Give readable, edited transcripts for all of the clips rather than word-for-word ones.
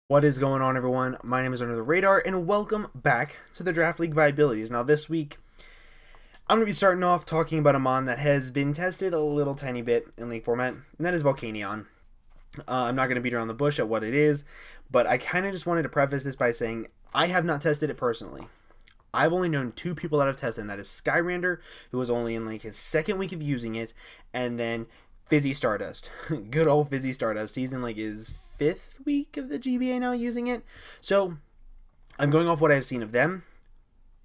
What is going on, everyone? My name is Under the Radar, and welcome back to the Draft League Viabilities. Now, this week, I'm going to be starting off talking about a mon that has been tested a little tiny bit in League format, and that is Volcanion. I'm not going to beat around the bush at what it is, but I kind of just wanted to preface this by saying I have not tested it personally. I've only known two people that have tested, and that is Skyrander, who was only in like his second week of using it, and then Fizzy Stardust. Good old Fizzy Stardust. He's in like his fifth week of the GBA now using it. So I'm going off what I've seen of them,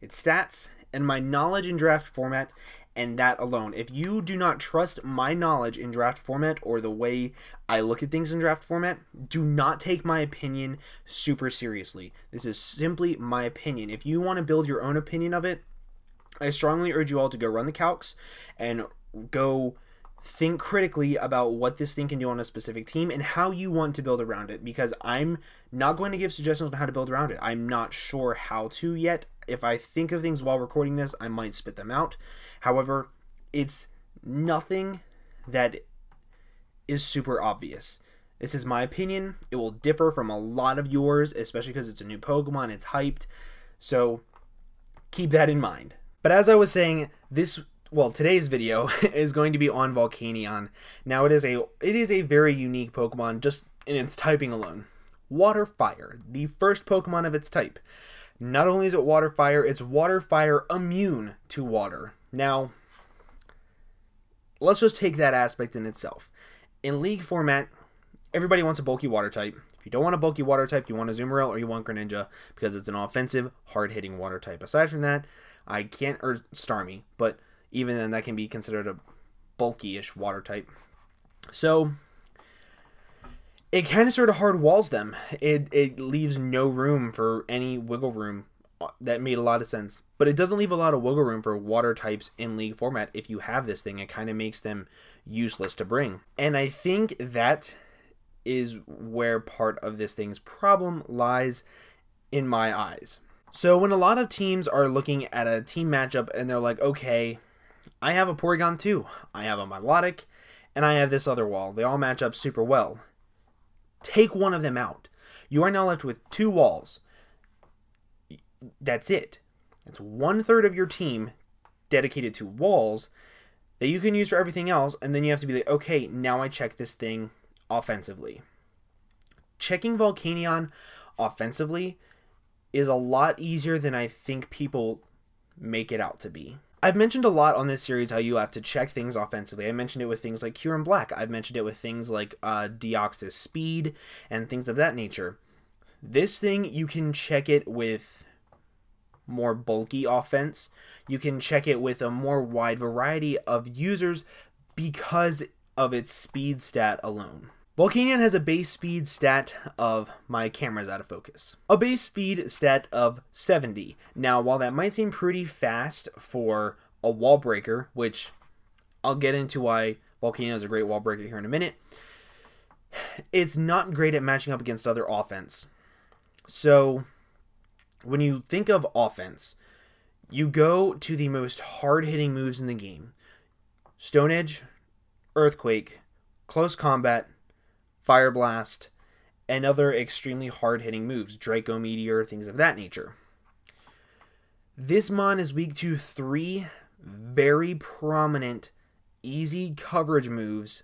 its stats, and my knowledge in draft format, and that alone. If you do not trust my knowledge in draft format or the way I look at things in draft format, do not take my opinion super seriously. This is simply my opinion. If you want to build your own opinion of it, I strongly urge you all to go run the calcs and go think critically about what this thing can do on a specific team and how you want to build around it, because I'm not going to give suggestions on how to build around it. I'm not sure how to yet. If I think of things while recording this, I might spit them out. However, it's nothing that is super obvious. This is my opinion. It will differ from a lot of yours, especially because it's a new Pokemon, it's hyped. So keep that in mind. But as I was saying, today's video is going to be on Volcanion. Now, it is a very unique Pokemon just in its typing alone. Waterfire, the first Pokemon of its type. Not only is it Waterfire, it's Waterfire immune to water. Now, let's just take that aspect in itself. In League format, everybody wants a bulky water type. If you don't want a bulky water type, you want a Zoomeril or you want Greninja, because it's an offensive, hard-hitting water type. Aside from that, or Starmie, but even then, that can be considered a bulky-ish water type. So it kind of sort of hard walls them. It leaves no room for any wiggle room. That made a lot of sense. But it doesn't leave a lot of wiggle room for water types in League format. If you have this thing, it kind of makes them useless to bring. And I think that is where part of this thing's problem lies in my eyes. So when a lot of teams are looking at a team matchup and they're like, okay, I have a Porygon 2, I have a Milotic, and I have this other wall. They all match up super well. Take one of them out. You are now left with two walls. That's it. That's 1/3 of your team dedicated to walls that you can use for everything else, and then you have to be like, okay, now I check this thing offensively. Checking Volcanion offensively is a lot easier than I think people make it out to be. I've mentioned a lot on this series how you have to check things offensively. I mentioned it with things like Cure and Black. I've mentioned it with things like Deoxys Speed and things of that nature. This thing, you can check it with more bulky offense. You can check it with a more wide variety of users because of its speed stat alone. Volcanion has a base speed stat of, my camera's out of focus, a base speed stat of 70. Now, while that might seem pretty fast for a wall breaker, which I'll get into why Volcanion is a great wall breaker here in a minute, it's not great at matching up against other offense. So when you think of offense, you go to the most hard-hitting moves in the game. Stone Edge, Earthquake, Close Combat, Fire Blast, and other extremely hard-hitting moves, Draco Meteor, things of that nature. This mon is weak to 3 very prominent, easy coverage moves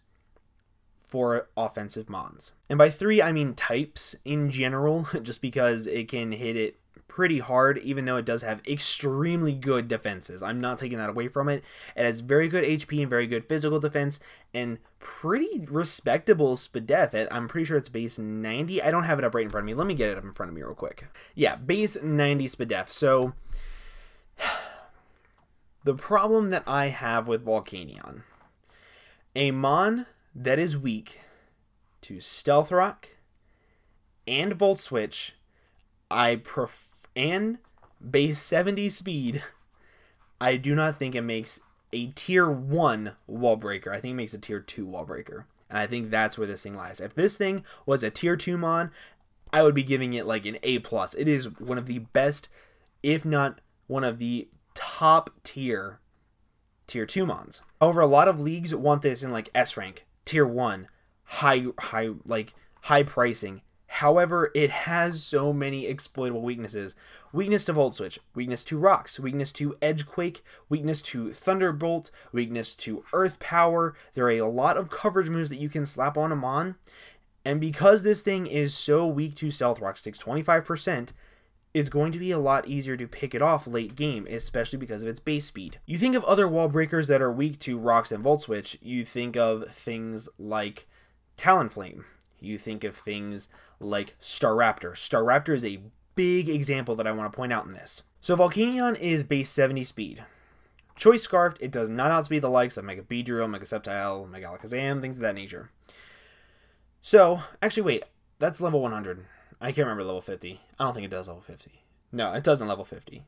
for offensive mons. And by 3, I mean types in general, just because it can hit it pretty hard, even though it does have extremely good defenses. I'm not taking that away from it. It has very good HP and very good physical defense and pretty respectable SPDEF. I'm pretty sure it's base 90. I don't have it up right in front of me. Let me get it up in front of me real quick. Yeah, base 90 SPDEF. So the problem that I have with Volcanion, a mon that is weak to Stealth Rock and Volt Switch, and base 70 speed, I do not think it makes a tier 1 wall breaker. I think it makes a tier 2 wall breaker. And I think that's where this thing lies. If this thing was a tier 2 mon, I would be giving it like an A+. It is one of the best, if not one of the top tier 2 mons. However, a lot of leagues want this in like S rank, tier 1, high pricing, However, it has so many exploitable weaknesses. Weakness to Volt Switch, weakness to Rocks, weakness to Edgequake, weakness to Thunderbolt, weakness to Earth Power. There are a lot of coverage moves that you can slap on him on. And because this thing is so weak to Stealth Rocks, takes 25%, it's going to be a lot easier to pick it off late game, especially because of its base speed. You think of other wall breakers that are weak to Rocks and Volt Switch, you think of things like Talonflame. You think of things like Staraptor. Staraptor is a big example that I want to point out in this. So Volcanion is base 70 speed. Choice Scarfed, it does not outspeed the likes of Mega Beedrill, Mega Sceptile, Mega Alakazam, things of that nature. So, actually wait, that's level 100. I can't remember level 50. I don't think it does level 50. No, it doesn't level 50.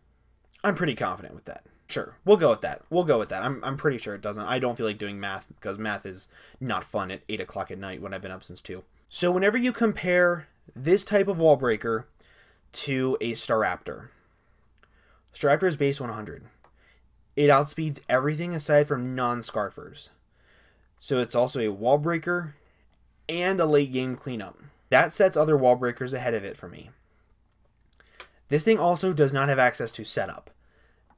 I'm pretty confident with that. Sure, we'll go with that. We'll go with that. I'm pretty sure it doesn't. I don't feel like doing math because math is not fun at 8 o'clock at night when I've been up since 2. So whenever you compare this type of wall breaker to a Staraptor, Staraptor is base 100. It outspeeds everything aside from non-Scarfers. So it's also a wall breaker and a late game cleanup. That sets other wall breakers ahead of it for me. This thing also does not have access to setup.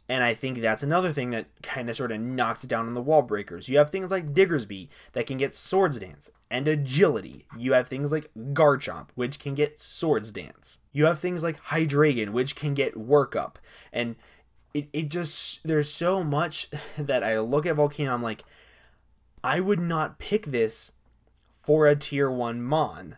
And I think that's another thing that kind of sort of knocks it down on the wall breakers. You have things like Diggersby that can get Swords Dance and Agility. You have things like Garchomp, which can get Swords Dance. You have things like Hydreigon, which can get Workup. And it just, there's so much that I look at Volcanion, I'm like, I would not pick this for a tier 1 Mon.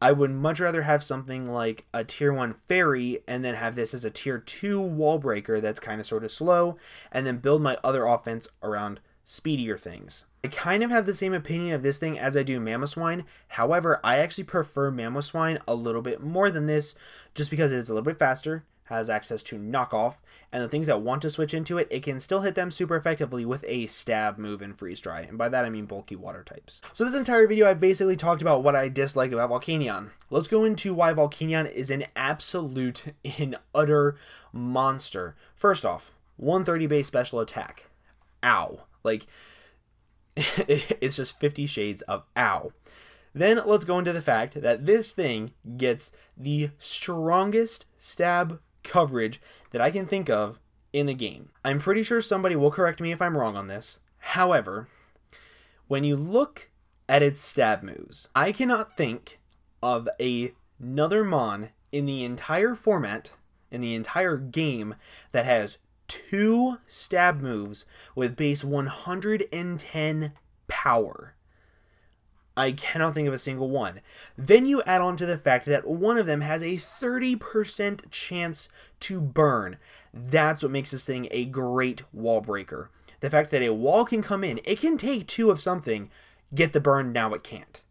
I would much rather have something like a tier 1 Fairy and then have this as a tier 2 wall breaker that's kind of sort of slow, and then build my other offense around speedier things. I kind of have the same opinion of this thing as I do Mamoswine. However, I actually prefer Mamoswine a little bit more than this just because it is a little bit faster, has access to knockoff, and the things that want to switch into it, it can still hit them super effectively with a stab move and freeze dry, and by that I mean bulky water types. So this entire video I've basically talked about what I dislike about Volcanion. Let's go into why Volcanion is an absolute and utter monster. First off, 130 base special attack. Ow. Like, it's just 50 shades of ow. Then let's go into the fact that this thing gets the strongest stab coverage that I can think of in the game. I'm pretty sure somebody will correct me if I'm wrong on this. However, when you look at its stab moves, I cannot think of another Mon in the entire format, in the entire game, that has 2 stab moves with base 110 power. I cannot think of a single one. Then you add on to the fact that one of them has a 30% chance to burn. That's what makes this thing a great wall breaker. The fact that a wall can come in, it can take 2 of something, get the burn, now it can't.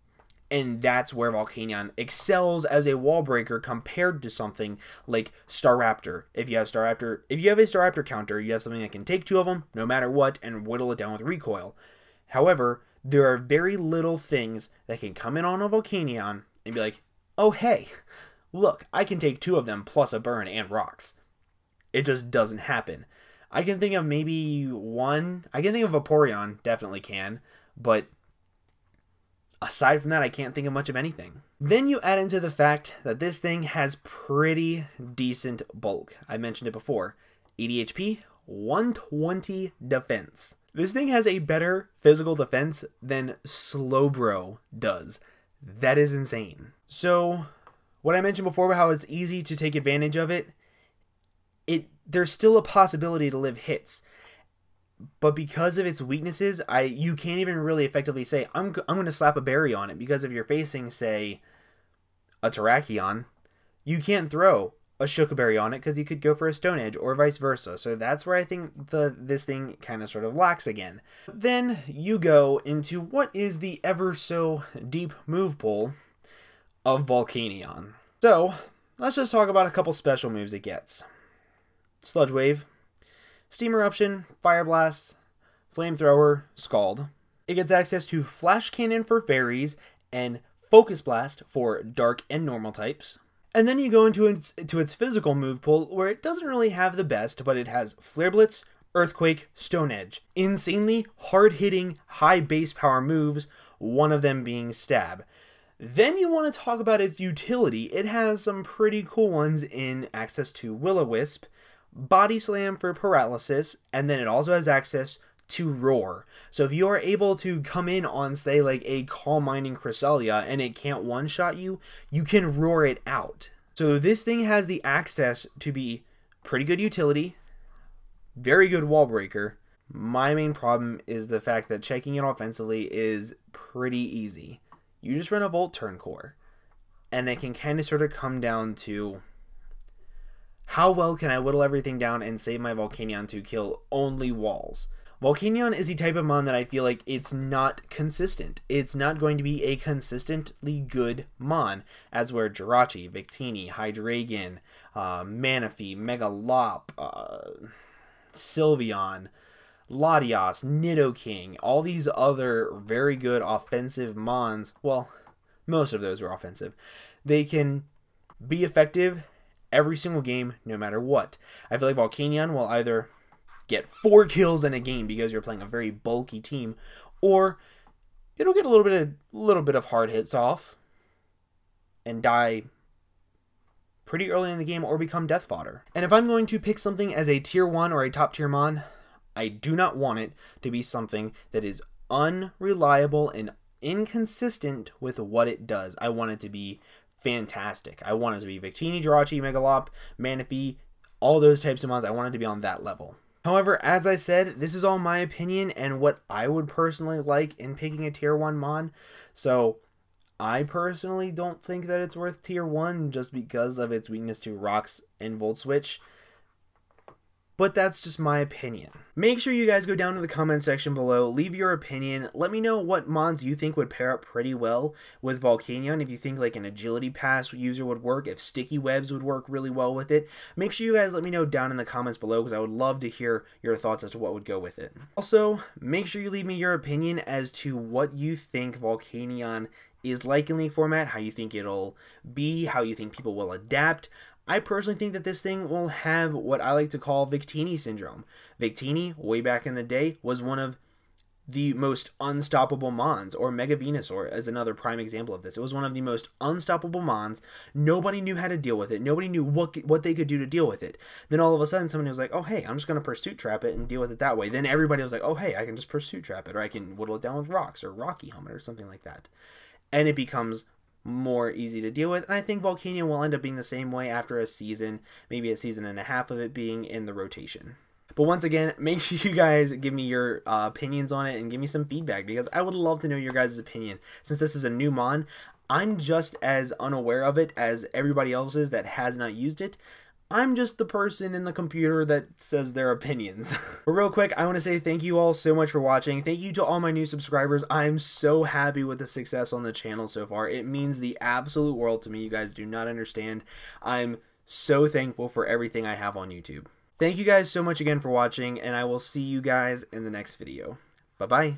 And that's where Volcanion excels as a wall breaker compared to something like Staraptor. If you have a Staraptor counter, you have something that can take 2 of them, no matter what, and whittle it down with recoil. However, there are very little things that can come in on a Volcanion and be like, oh hey, look, I can take 2 of them plus a burn and rocks. It just doesn't happen. I can think of maybe one. I can think of Vaporeon, definitely can, but aside from that, I can't think of much of anything. Then you add into the fact that this thing has pretty decent bulk. I mentioned it before. 80 HP, 120 defense. This thing has a better physical defense than Slowbro does. That is insane. So, what I mentioned before about how it's easy to take advantage of it, there's still a possibility to live hits. But because of its weaknesses, you can't even really effectively say, I'm going to slap a berry on it, because if you're facing, say, a Terrakion, you can't throw a Shukaberry on it because you could go for a Stone Edge or vice versa. So that's where I think this thing kind of sort of lacks again. Then you go into what is the ever so deep move pool of Volcanion. So let's just talk about a couple special moves it gets. Sludge Wave, Steam Eruption, Fire Blast, Flamethrower, Scald. It gets access to Flash Cannon for fairies and Focus Blast for dark and normal types. And then you go into its physical move pool, where it doesn't really have the best, but it has Flare Blitz, Earthquake, Stone Edge. Insanely hard-hitting, high base power moves, one of them being Stab. Then you want to talk about its utility. It has some pretty cool ones in access to Will-O-Wisp, Body Slam for paralysis, and then it also has access to Roar. So if you are able to come in on, say, like a Calm Minding Cresselia and it can't one-shot you, you can roar it out. So this thing has the access to be pretty good utility, very good wall breaker. My main problem is the fact that checking it offensively is pretty easy. You just run a Volt Turn Core, and it can kind of sort of come down to how well can I whittle everything down and save my Volcanion to kill only walls. Volcanion is the type of mon that I feel like it's not consistent. It's not going to be a consistently good mon, as where Jirachi, Victini, Hydreigon, Manaphy, Megalop, Sylveon, Latios, Nidoking, all these other very good offensive mons, well, most of those were offensive, they can be effective every single game, no matter what. I feel like Volcanion will either get 4 kills in a game because you're playing a very bulky team, or it'll get a little bit of hard hits off and die pretty early in the game or become death fodder. And if I'm going to pick something as a tier 1 or a top tier mon, I do not want it to be something that is unreliable and inconsistent with what it does. I want it to be fantastic. I want it to be Victini, Jirachi, Megalop, Manaphy, all those types of mons. I want it to be on that level. However, as I said, this is all my opinion and what I would personally like in picking a tier 1 mon. So I personally don't think that it's worth tier 1 just because of its weakness to rocks and Volt Switch. But that's just my opinion. Make sure you guys go down to the comment section below, leave your opinion, let me know what mons you think would pair up pretty well with Volcanion, if you think like an agility pass user would work, if sticky webs would work really well with it. Make sure you guys let me know down in the comments below because I would love to hear your thoughts as to what would go with it. Also, make sure you leave me your opinion as to what you think Volcanion is like in League format, how you think it'll be, how you think people will adapt. I personally think that this thing will have what I like to call Victini syndrome. Victini, way back in the day, was one of the most unstoppable mons, or Mega Venusaur as another prime example of this. It was one of the most unstoppable mons. Nobody knew how to deal with it. Nobody knew what they could do to deal with it. Then all of a sudden, somebody was like, oh, hey, I'm just going to Pursuit Trap it and deal with it that way. Then everybody was like, oh, hey, I can just Pursuit Trap it, or I can whittle it down with rocks, or Rocky Helmet, or something like that. And it becomes more easy to deal with, and I think Volcanion will end up being the same way after a season, maybe a season and a half of it being in the rotation. But once again, make sure you guys give me your opinions on it and give me some feedback, because I would love to know your guys' opinion. Since this is a new mon, I'm just as unaware of it as everybody else is that has not used it. I'm just the person in the computer that says their opinions. But real quick, I want to say thank you all so much for watching. Thank you to all my new subscribers. I'm so happy with the success on the channel so far. It means the absolute world to me. You guys do not understand. I'm so thankful for everything I have on YouTube. Thank you guys so much again for watching, and I will see you guys in the next video. Bye-bye.